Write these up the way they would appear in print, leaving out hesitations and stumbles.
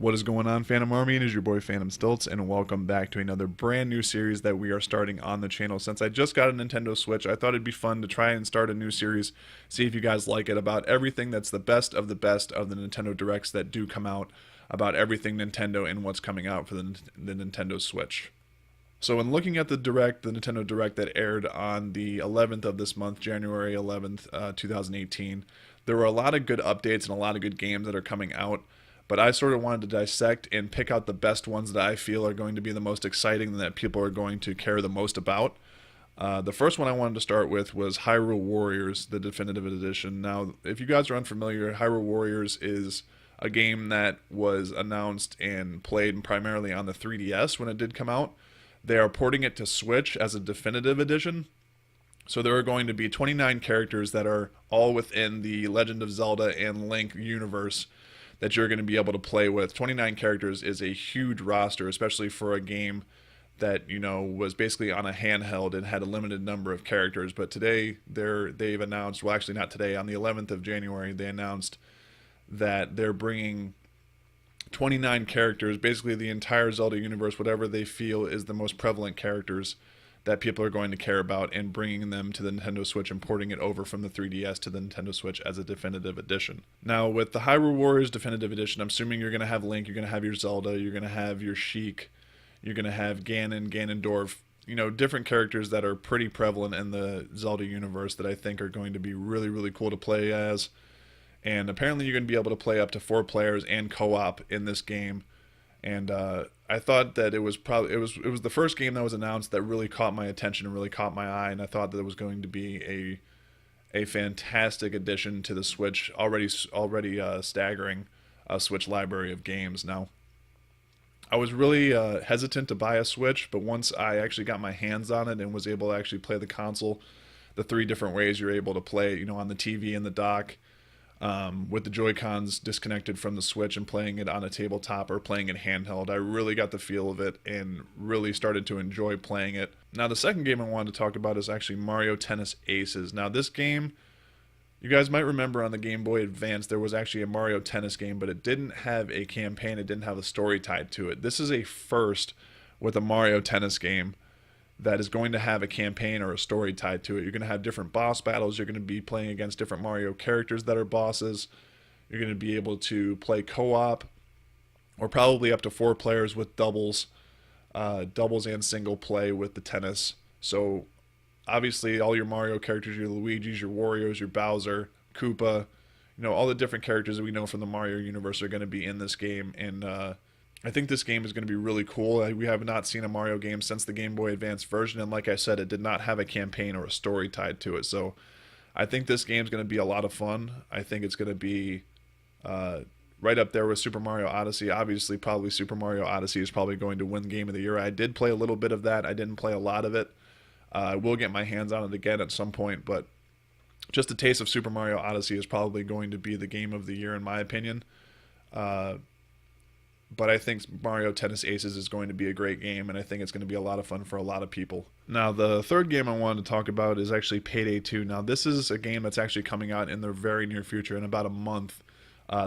What is going on, Phantom Army? It is your boy Phantom Stilts, and welcome back to another brand new series that we are starting on the channel. Since I just got a Nintendo Switch, I thought it'd be fun to try and start a new series, see if you guys like it, about everything that's the best of the Nintendo Directs that do come out, about everything Nintendo and what's coming out for the Nintendo Switch. So when looking at the Nintendo Direct that aired on the 11th of this month, January 11th, 2018, there were a lot of good updates and a lot of good games that are coming out. But I sort of wanted to dissect and pick out the best ones that I feel are going to be the most exciting and that people are going to care the most about. The first one I wanted to start with was Hyrule Warriors, the Definitive Edition. Now, if you guys are unfamiliar, Hyrule Warriors is a game that was announced and played primarily on the 3DS when it did come out. They are porting it to Switch as a Definitive Edition. So there are going to be 29 characters that are all within the Legend of Zelda and Link universe that you're going to be able to play with. 29 characters is a huge roster, especially for a game that, was basically on a handheld and had a limited number of characters. But today they've announced, well, actually not today, on the 11th of January, they announced that they're bringing 29 characters, basically the entire Zelda universe, whatever they feel is the most prevalent characters that people are going to care about, and bringing them to the Nintendo Switch and porting it over from the 3DS to the Nintendo Switch as a definitive edition. Now, with the Hyrule Warriors Definitive Edition, I'm assuming you're going to have Link, you're going to have your Zelda, you're going to have your Sheik, you're going to have Ganon, Ganondorf, different characters that are pretty prevalent in the Zelda universe that I think are going to be really, really cool to play as. And apparently you're going to be able to play up to 4 players and co-op in this game. And I thought that it was the first game that was announced that really caught my attention and really caught my eye, and I thought that it was going to be a fantastic addition to the Switch, already staggering Switch library of games. Now, I was really hesitant to buy a Switch, but once I actually got my hands on it and was able to actually play the console, the 3 different ways you're able to play it, on the TV and the dock, with the Joy-Cons disconnected from the Switch and playing it on a tabletop or playing it handheld, I really got the feel of it and really started to enjoy playing it. Now, the second game I wanted to talk about is actually Mario Tennis Aces. Now, this game, you guys might remember on the Game Boy Advance, there was actually a Mario Tennis game, but it didn't have a campaign, it didn't have a story tied to it. This is a first with a Mario Tennis game that is going to have a campaign or a story tied to it. You're going to have different boss battles. You're going to be playing against different Mario characters that are bosses. You're going to be able to play co-op, or probably up to 4 players with doubles and single play with the tennis. So obviously all your Mario characters, your Luigi's, your Warriors, your Bowser, Koopa, all the different characters that we know from the Mario universe are going to be in this game. And I think this game is going to be really cool. We have not seen a Mario game since the Game Boy Advance version, and like I said, it did not have a campaign or a story tied to it. So I think this game is going to be a lot of fun. I think it's going to be right up there with Super Mario Odyssey. Obviously, probably Super Mario Odyssey is probably going to win Game of the Year. I did play a little bit of that. I didn't play a lot of it. I will get my hands on it again at some point, but just a taste of Super Mario Odyssey is probably going to be the Game of the Year in my opinion. But I think Mario Tennis Aces is going to be a great game, and I think it's going to be a lot of fun for a lot of people. Now, the third game I wanted to talk about is actually Payday II. Now, this is a game that's actually coming out in the very near future, in about a month.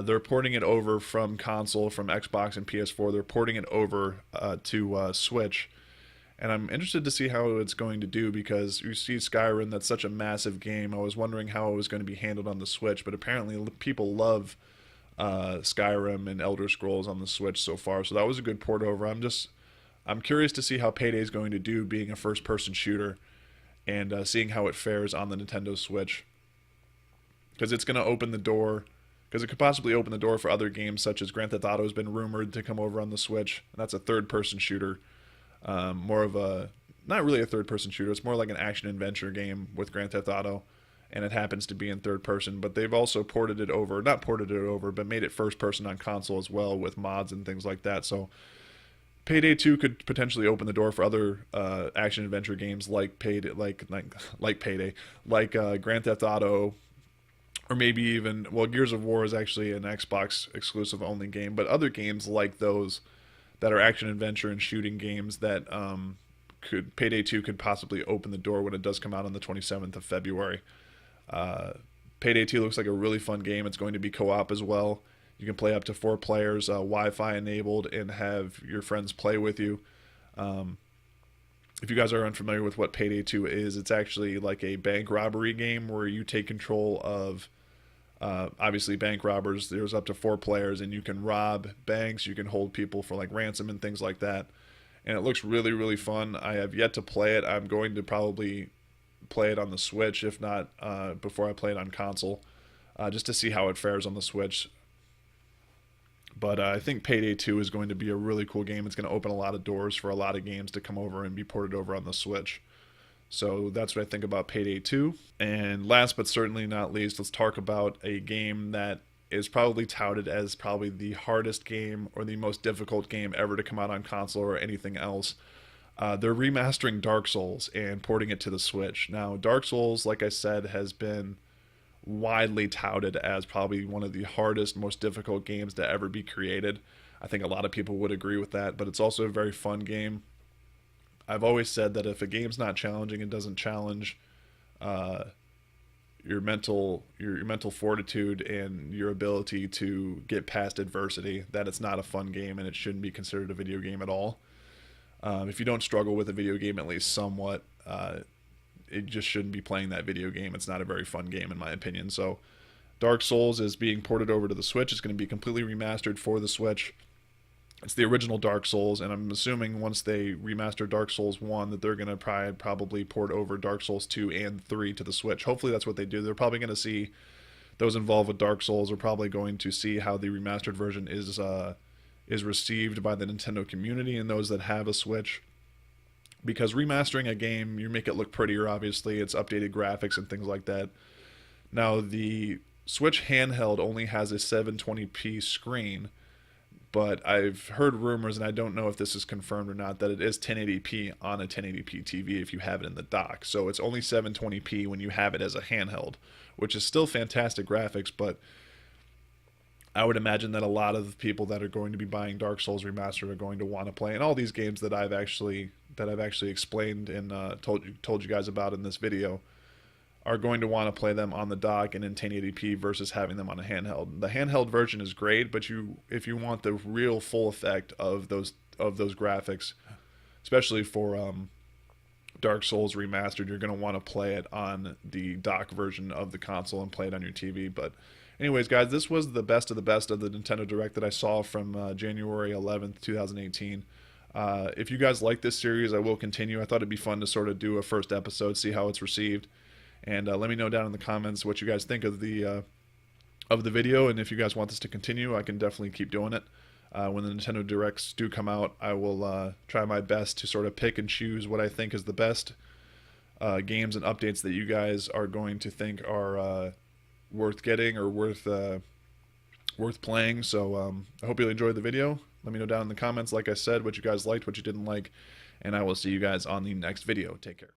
They're porting it over from console, from Xbox and PS4. They're porting it over to Switch. And I'm interested to see how it's going to do, because you see Skyrim, that's such a massive game. I was wondering how it was going to be handled on the Switch, but apparently people love Skyrim and Elder Scrolls on the Switch so far, so that was a good port over. I'm curious to see how Payday is going to do, being a first-person shooter, and seeing how it fares on the Nintendo Switch, because it's going to open the door, because it could possibly open the door for other games such as Grand Theft Auto has been rumored to come over on the Switch, and that's a third-person shooter, more of a, not really a third-person shooter, it's more like an action-adventure game with Grand Theft Auto, and it happens to be in third person, but they've also not ported it over, but made it first person on console as well with mods and things like that. So Payday 2 could potentially open the door for other action adventure games like Payday, like Grand Theft Auto, or maybe even, well, Gears of War is actually an Xbox exclusive only game, but other games like those that are action adventure and shooting games that Payday 2 could possibly open the door when it does come out on the 27th of February. Payday 2 looks like a really fun game. It's going to be co-op as well. You can play up to 4 players, Wi-Fi enabled, and have your friends play with you. If you guys are unfamiliar with what Payday 2 is, it's actually like a bank robbery game where you take control of, obviously, bank robbers. There's up to 4 players, and you can rob banks. You can hold people for like ransom and things like that. And it looks really, really fun. I have yet to play it. I'm going to probably play it on the Switch, if not before I play it on console, just to see how it fares on the Switch. But I think Payday 2 is going to be a really cool game. It's going to open a lot of doors for a lot of games to come over and be ported over on the Switch. So that's what I think about Payday 2. And last but certainly not least, let's talk about a game that is probably touted as probably the hardest game or the most difficult game ever to come out on console or anything else. They're remastering Dark Souls and porting it to the Switch. Now, Dark Souls, like I said, has been widely touted as probably one of the hardest, most difficult games to ever be created. I think a lot of people would agree with that, but it's also a very fun game. I've always said that if a game's not challenging and doesn't challenge your mental fortitude and your ability to get past adversity, that it's not a fun game and it shouldn't be considered a video game at all. If you don't struggle with a video game at least somewhat, it just shouldn't be playing that video game. It's not a very fun game in my opinion. So Dark Souls is being ported over to the Switch. It's going to be completely remastered for the Switch. It's the original Dark Souls, and I'm assuming once they remaster Dark Souls 1 that they're going to probably port over Dark Souls 2 and 3 to the Switch. Hopefully that's what they do. They're probably going to see, those involved with Dark Souls are probably going to see how the remastered version is received by the Nintendo community and those that have a Switch. Because remastering a game, you make it look prettier, obviously. It's updated graphics and things like that. Now, the Switch handheld only has a 720p screen, but I've heard rumors, and I don't know if this is confirmed or not, that it is 1080p on a 1080p TV if you have it in the dock. So it's only 720p when you have it as a handheld, which is still fantastic graphics, but I would imagine that a lot of the people that are going to be buying Dark Souls Remastered are going to want to play, and all these games that I've actually explained and told you guys about in this video are going to want to play them on the dock and in 1080p versus having them on a handheld. The handheld version is great, but if you want the real full effect of those graphics, especially for Dark Souls Remastered, you're going to want to play it on the dock version of the console and play it on your TV. But anyways, guys, this was the best of the Nintendo Direct that I saw from January 11th, 2018. If you guys like this series, I will continue. I thought it'd be fun to sort of do a first episode, see how it's received, and let me know down in the comments what you guys think of the video, and if you guys want this to continue, I can definitely keep doing it. When the Nintendo Directs do come out, I will try my best to sort of pick and choose what I think is the best games and updates that you guys are going to think are worth getting or worth playing. So I hope you enjoyed the video. Let me know down in the comments, like I said, what you guys liked, what you didn't like, and I will see you guys on the next video. Take care.